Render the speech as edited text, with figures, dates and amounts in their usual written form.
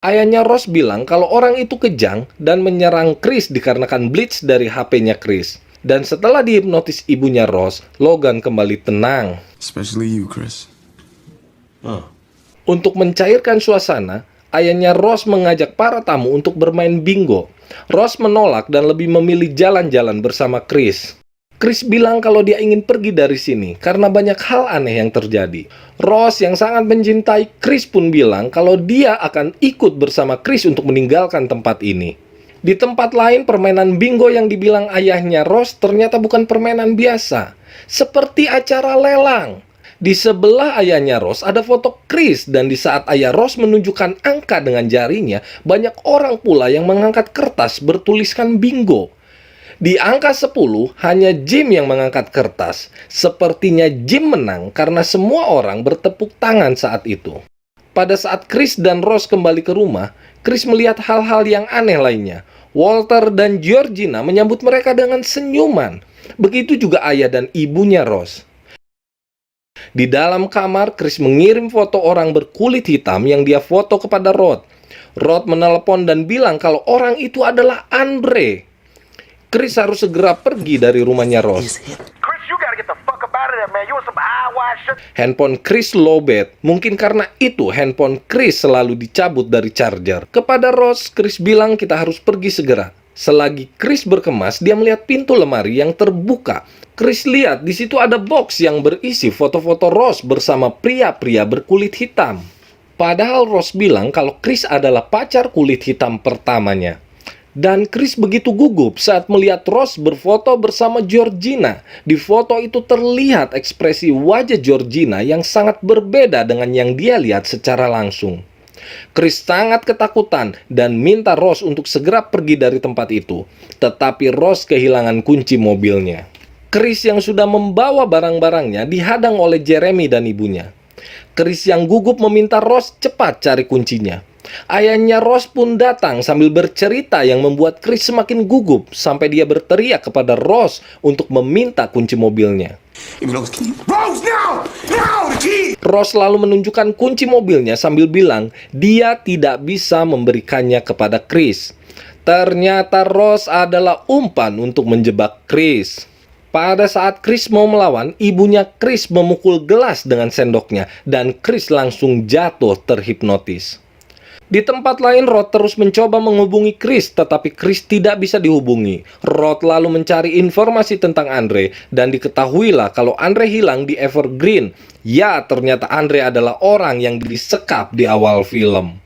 Ayahnya Ross bilang kalau orang itu kejang dan menyerang Chris dikarenakan blitz dari HP-nya Chris. Dan setelah dihipnotis ibunya Ross, Logan kembali tenang. Especially you, Chris. Untuk mencairkan suasana, ayahnya Ross mengajak para tamu untuk bermain bingo. Ross menolak dan lebih memilih jalan-jalan bersama Chris. Chris bilang kalau dia ingin pergi dari sini karena banyak hal aneh yang terjadi. Ross yang sangat mencintai Chris pun bilang kalau dia akan ikut bersama Chris untuk meninggalkan tempat ini. Di tempat lain, permainan bingo yang dibilang ayahnya Ross ternyata bukan permainan biasa, seperti acara lelang. Di sebelah ayahnya Ross ada foto Chris, dan di saat ayah Ross menunjukkan angka dengan jarinya, banyak orang pula yang mengangkat kertas bertuliskan bingo. Di angka 10, hanya Jim yang mengangkat kertas. Sepertinya Jim menang karena semua orang bertepuk tangan saat itu. Pada saat Chris dan Ross kembali ke rumah, Chris melihat hal-hal yang aneh lainnya. Walter dan Georgina menyambut mereka dengan senyuman. Begitu juga ayah dan ibunya Ross. Di dalam kamar, Chris mengirim foto orang berkulit hitam yang dia foto kepada Rod. Rod menelepon dan bilang kalau orang itu adalah Andre. Chris harus segera pergi dari rumahnya Ross. Handphone Chris lowbat. Mungkin karena itu handphone Chris selalu dicabut dari charger. Kepada Ross, Chris bilang kita harus pergi segera. Selagi Chris berkemas, dia melihat pintu lemari yang terbuka. Chris lihat di situ ada box yang berisi foto-foto Ross bersama pria-pria berkulit hitam. Padahal Ross bilang kalau Chris adalah pacar kulit hitam pertamanya. Dan Chris begitu gugup saat melihat Ross berfoto bersama Georgina. Di foto itu terlihat ekspresi wajah Georgina yang sangat berbeda dengan yang dia lihat secara langsung. Chris sangat ketakutan dan minta Ross untuk segera pergi dari tempat itu. Tetapi Ross kehilangan kunci mobilnya. Chris yang sudah membawa barang-barangnya dihadang oleh Jeremy dan ibunya. Chris yang gugup meminta Ross cepat cari kuncinya. Ayahnya Ross pun datang sambil bercerita yang membuat Chris semakin gugup sampai dia berteriak kepada Ross untuk meminta kunci mobilnya. Ross lalu menunjukkan kunci mobilnya sambil bilang dia tidak bisa memberikannya kepada Chris. Ternyata Ross adalah umpan untuk menjebak Chris. Pada saat Chris mau melawan, ibunya Chris memukul gelas dengan sendoknya dan Chris langsung jatuh terhipnotis. Di tempat lain, Rod terus mencoba menghubungi Chris, tetapi Chris tidak bisa dihubungi. Rod lalu mencari informasi tentang Andre, dan diketahuilah kalau Andre hilang di Evergreen. Ya, ternyata Andre adalah orang yang disekap di awal film.